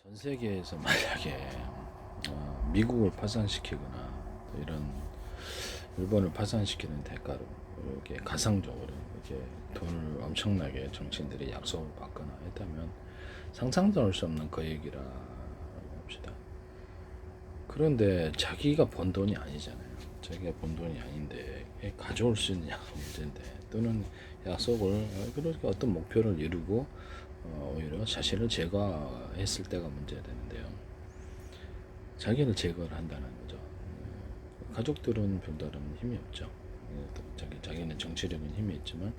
전 세계에서 만약에 미국을 파산시키거나 또 이런 일본을 파산시키는 대가로 이렇게 가상적으로 이렇게 돈을 엄청나게 정치인들이 약속을 받거나 했다면 상상도 할 수 없는 그 얘기라 합시다. 그런데 자기가 번 돈이 아니잖아요. 자기가 번 돈이 아닌데 가져올 수 있느냐가 문제인데, 또는 약속을 그렇게 어떤 목표를 이루고 오히려 자신을 제거했을 때가 문제가 되는데요. 자기를 제거를 한다는 거죠. 가족들은 별다른 힘이 없죠. 자기는 정치력은 힘이 있지만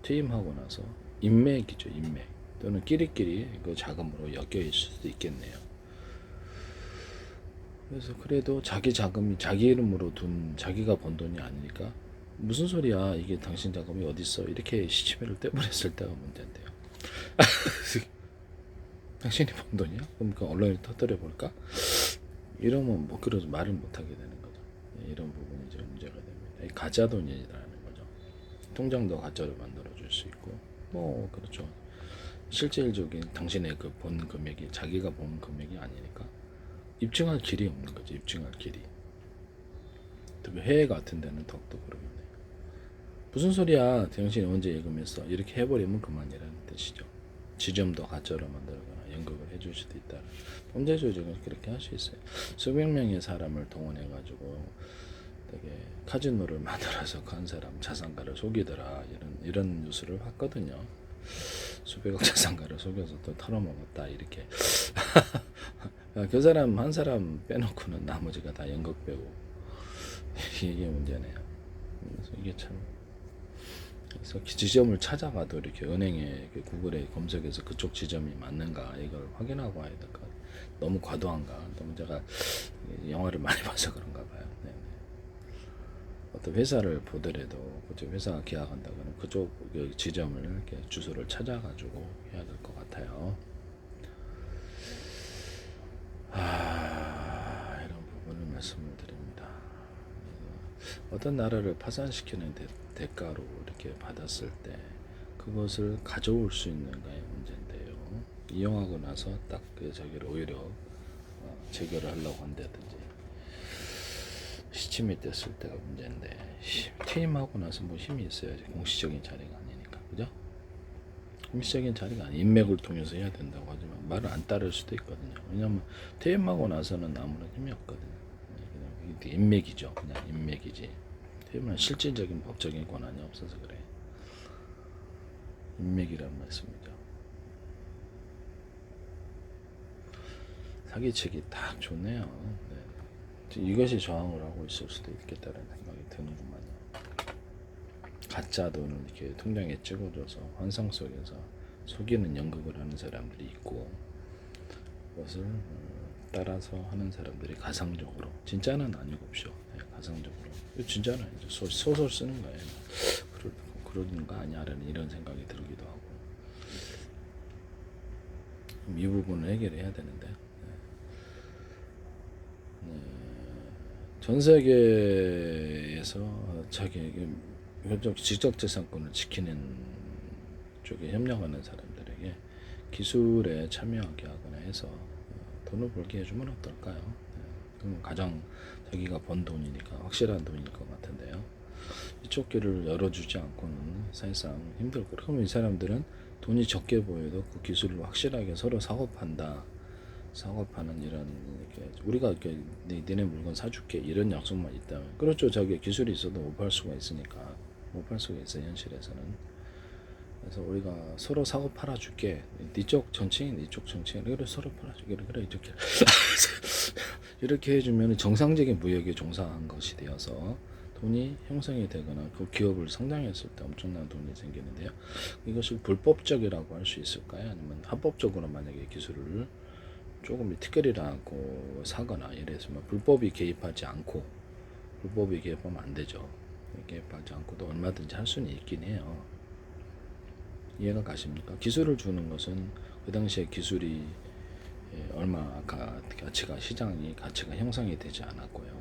퇴임하고 나서 인맥이죠, 인맥. 또는 끼리끼리 그 자금으로 엮여 있을 수도 있겠네요. 그래서 그래도 자기 자금이 자기 이름으로 둔, 자기가 번 돈이 아니니까 무슨 소리야, 이게 당신 자금이 어딨어, 이렇게 시치미를 떼버렸을 때가 문제인데요. 당신이 번 돈이야? 그럼 그 언론이 터뜨려 볼까? 이러면 뭐 그러지 말을 못하게 되는 거죠. 이런 부분이 이제 문제가 됩니다. 가짜 돈이라는 거죠. 통장도 가짜로 만들어 줄 수 있고, 뭐 그렇죠. 실질적인 당신의 그 본 금액이 자기가 본 금액이 아니니까 입증할 길이 없는 거죠. 입증할 길이. 특히 해외 같은 데는 더욱더 그러겠네요. 무슨 소리야, 당신이 언제 예금했어, 이렇게 해버리면 그만이라는 뜻이죠. 지점도 가짜로 만들거나 연극을 해줄 수도 있다. 범죄 조직은 그렇게 할 수 있어요. 수백 명의 사람을 동원해 가지고 되게 카지노를 만들어서 간 사람 자산가를 속이더라, 이런 뉴스를 봤거든요. 수백억 자산가를 속여서 또 털어먹었다, 이렇게. 그 사람 한 사람 빼놓고는 나머지가 다 연극 배우. 이게 문제네요. 그래서 이게 참, 그래서 지점을 찾아가도 이렇게 은행에 구글에 검색해서 그쪽 지점이 맞는가 이걸 확인하고 와야 될 것 같아요. 너무 과도한가? 너무 제가 영화를 많이 봐서 그런가 봐요. 네. 어떤 회사를 보더라도 그쪽 회사가 계약한다 그러면 그쪽 지점을 이렇게 주소를 찾아가지고 해야 될 것 같아요. 이런 부분을 말씀을 드립니다. 어떤 나라를 파산시키는 대가로 이렇게 받았을 때 그것을 가져올 수 있는가의 문제인데요. 이용하고 나서 딱 그 자기를 오히려 제거를 하려고 한다든지 시침이 됐을 때가 문제인데, 퇴임하고 나서 뭐 힘이 있어야지. 공식적인 자리가 아니니까, 그죠? 공식적인 자리가 아니, 인맥을 통해서 해야 된다고 하지만 말을 안 따를 수도 있거든요. 왜냐면 퇴임하고 나서는 아무런 힘이 없거든요. 그냥 인맥이죠. 그냥 인맥이지. 퇴임은 실질적인 법적인 권한이 없어서 그래. 인맥이란 말씀이죠. 사기치기 딱 좋네요. 네. 이것이 저항을 하고 있을 수도 있겠다는 생각이 드는구만요. 가짜 돈을 이렇게 통장에 찍어줘서 환상 속에서 속이는 연극을 하는 사람들이 있고, 그것을 따라서 하는 사람들이 가상적으로, 진짜는 아니고쇼. 네, 가상적으로. 진짜는 아니죠. 소설 쓰는 거예요. 그러는 거 아니야라는 이런 생각이 들기도 하고. 이 부분을 해결해야 되는데, 전 세계에서 자기 지적재산권을 지키는 쪽에 협력하는 사람들에게 기술에 참여하게 하거나 해서 돈을 벌게 해주면 어떨까요? 그럼 가장 자기가 번 돈이니까 확실한 돈일 것 같은데요. 이쪽 길을 열어주지 않고는 사실상 힘들 거예요. 그러면 이 사람들은 돈이 적게 보여도 그 기술을 확실하게 서로 사고파는 이런, 이렇게 우리가 이렇게 니네 물건 사줄게 이런 약속만 있다면, 그렇죠. 자기 기술이 있어도 못 팔 수가 있으니까, 못 팔 수가 있어요, 현실에서는. 그래서 우리가 서로 사고 팔아줄게. 니쪽 정치인, 니쪽 정치인, 그래 서로 팔아줄게. 그래 이렇게 이렇게 해주면 정상적인 무역에 종사한 것이 되어서 돈이 형성이 되거나 그 기업을 상장했을 때 엄청난 돈이 생기는데요. 이것을 불법적이라고 할 수 있을까요? 아니면 합법적으로 만약에 기술을 조금 특별히를 않고 사거나 이래서면 불법이 개입하지 않고, 불법이 개입하면 안 되죠. 개입하지 않고도 얼마든지 할 수는 있긴 해요. 이해가 가십니까? 기술을 주는 것은 그 당시에 기술이 얼마 가치가, 시장이 가치가 형성이 되지 않았고요.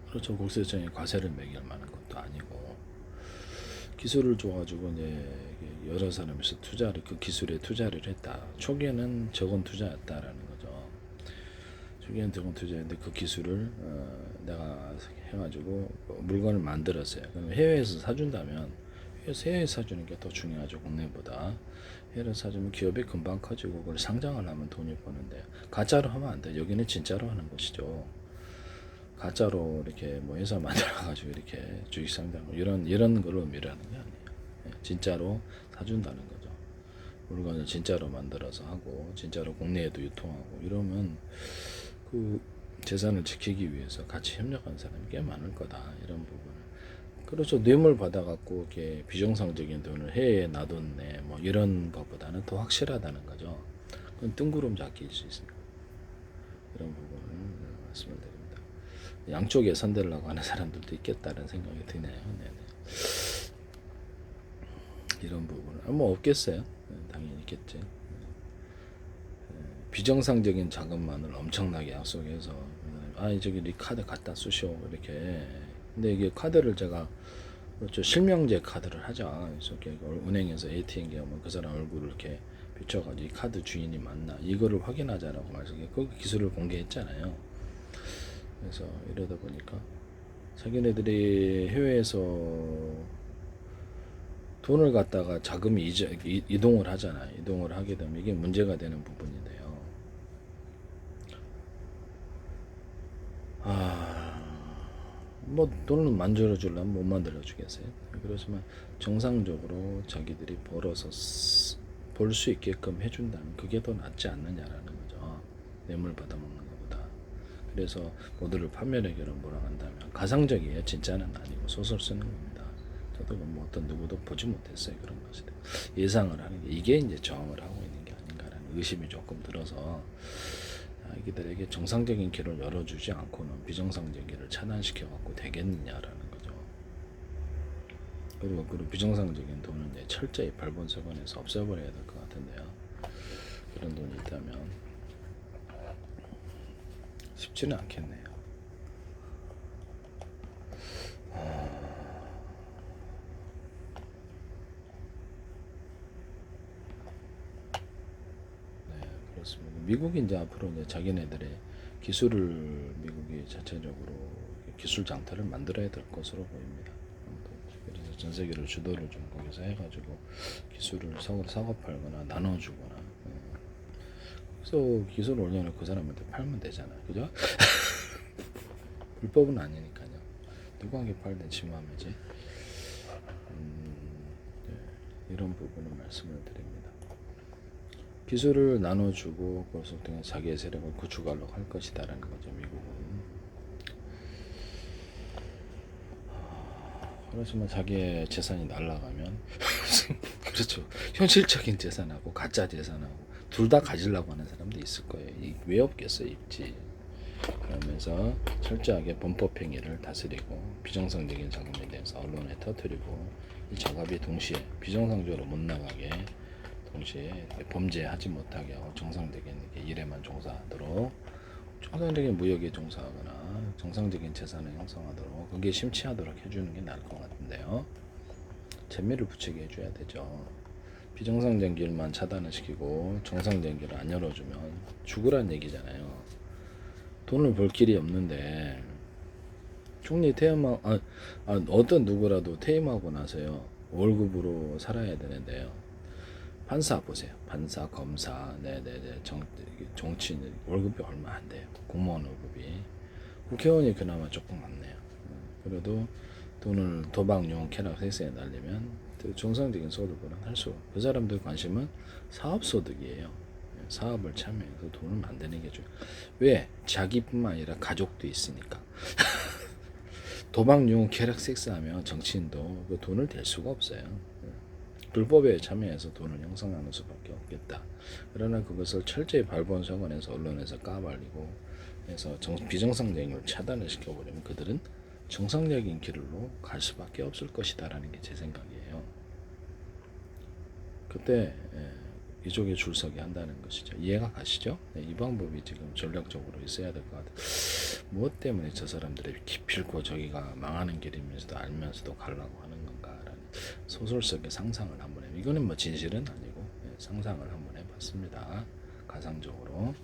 그렇죠. 국세청에 과세를 매길 만한 것도 아니고, 기술을 줘가지고 이제 여러 사람에서 투자를 그 기술에 투자를 했다. 초기에는 적은 투자였다라는 거죠. 초기에는 적은 투자인데 그 기술을 내가 해가지고 물건을 만들었어요. 그럼 해외에서 사준다면 해외에서 사주는 게 더 중요하죠. 국내보다. 해외에서 사주면 기업이 금방 커지고 그걸 상장을 하면 돈이 버는데 가짜로 하면 안 돼. 여기는 진짜로 하는 것이죠. 가짜로 이렇게 뭐 회사 만들어가지고 이렇게 주식 상장 이런 걸 의미하는 게 아니에요. 진짜로 사준다는 거죠. 물건을 진짜로 만들어서 하고 진짜로 국내에도 유통하고 이러면 그 재산을 지키기 위해서 같이 협력하는 사람이 꽤 많을 거다. 이런 부분을. 그렇죠. 뇌물 받아갖고 이렇게 비정상적인 돈을 해외에 놔뒀네. 뭐 이런 것보다는 더 확실하다는 거죠. 그건 뜬구름 잡기일 수 있습니다. 이런 부분을 말씀을 드립니다. 양쪽에 선대려고 하는 사람들도 있겠다는 생각이 드네요. 네네. 이런 부분은 뭐 없겠어요. 당연히 있겠지. 비정상적인 자금만을 엄청나게 약속해서 저기 네 카드 갖다 쓰시오 이렇게. 근데 이게 카드를 제가 그렇죠. 실명제 카드를 하자. 그래서 은행에서 ATM 가면 그 사람 얼굴을 이렇게 비춰가지고 이 카드 주인이 맞나 이거를 확인하자라고 말해서 그 기술을 공개했잖아요. 그래서 이러다 보니까 자기네들이 해외에서 돈을 갖다가 자금이 이동을 하잖아요. 이동을 하게 되면 이게 문제가 되는 부분인데요. 뭐 돈을 만들어 주려면 못 만들어 주겠어요. 그렇지만 정상적으로 자기들이 벌어서 볼 수 있게끔 해준다면 그게 더 낫지 않느냐라는 거죠. 뇌물 받아먹는 것보다. 그래서 모두를 판매력으로 몰아간다면 가상적이에요. 진짜는 아니고 소설 쓰는 겁니다. 저도 뭐 어떤 누구도 보지 못했어요. 그런 것을 예상을 하는 게 이게 이제 저항을 하고 있는 게 아닌가라는 의심이 조금 들어서 아기들에게 정상적인 길을 열어주지 않고는 비정상적인 길을 차단시켜 갖고 되겠느냐라는 거죠. 그리고 그 비정상적인 돈은 이제 철저히 발본색원에서 없애버려야 될 것 같은데요. 그런 돈이 있다면 쉽지는 않겠네요. 미국이 이제 앞으로 이제 자기네들의 기술을 미국이 자체적으로 기술 장터를 만들어야 될 것으로 보입니다. 그래서 전 세계를 주도를 좀 거기서 해가지고 기술을 사고 팔거나 나눠주거나. 그래서 기술을 올려놓고 그 사람한테 팔면 되잖아, 그죠? 불법은 아니니까요. 누구한테 팔든 지 마음이지. 이런 부분을 말씀을 드립니다. 기술을 나눠주고 그것을 통해 자기의 세력을 구축하려고 할 것이다라는 거죠. 미국은. 그렇지만 자기의 재산이 날아가면 그렇죠. 현실적인 재산하고 가짜 재산하고 둘 다 가지려고 하는 사람도 있을 거예요. 왜 없겠어요, 있지. 그러면서 철저하게 범법행위를 다스리고 비정상적인 자금에 대해서 언론에 터뜨리고 이 작업이 동시에 비정상적으로 못 나가게 동시에 범죄하지 못하게 하고 정상적인 일에만 종사하도록 정상적인 무역에 종사하거나 정상적인 재산을 형성하도록 그게 심취하도록 해주는 게 나을 것 같은데요. 재미를 붙이게 해줘야 되죠. 비정상적인 길만 차단을 시키고 정상적인 길을 안 열어주면 죽으란 얘기잖아요. 돈을 벌 길이 없는데 총리 퇴임하고 어떤 누구라도 퇴임하고 나서요 월급으로 살아야 되는데요. 판사 보세요. 판사, 검사, 정치인 월급이 얼마 안 돼요. 공무원 월급이. 국회의원이 그나마 조금 많네요. 그래도 돈을 도박, 유흥, 쾌락, 세세에 날리면 정상적인 소득은 할 수. 그 사람들 관심은 사업 소득이에요. 사업을 참여해서 돈을 만드는 게 중요해요. 왜? 자기뿐만 아니라 가족도 있으니까. 도박, 유흥, 쾌락, 섹스하면 정치인도 그 돈을 댈 수가 없어요. 불법에 참여해서 돈을 형성하는 수밖에 없겠다. 그러나 그것을 철저히 발본성원에서 언론에서 까발리고 해서 비정상적인 걸 차단을 시켜버리면 그들은 정상적인 길로 갈 수밖에 없을 것이다라는 게 제 생각이에요. 그때 이쪽에 줄 서게 한다는 것이죠. 이해가 가시죠? 이 방법이 지금 전략적으로 있어야 될 것 같아요. 무엇 때문에 저 사람들이 기필코 저기가 망하는 길이면서도 알면서도 가려고 하는 건가라는 소설 속의 상상을 한번 이거는 뭐 진실은 아니고 상상을 한번 해봤습니다. 가상적으로.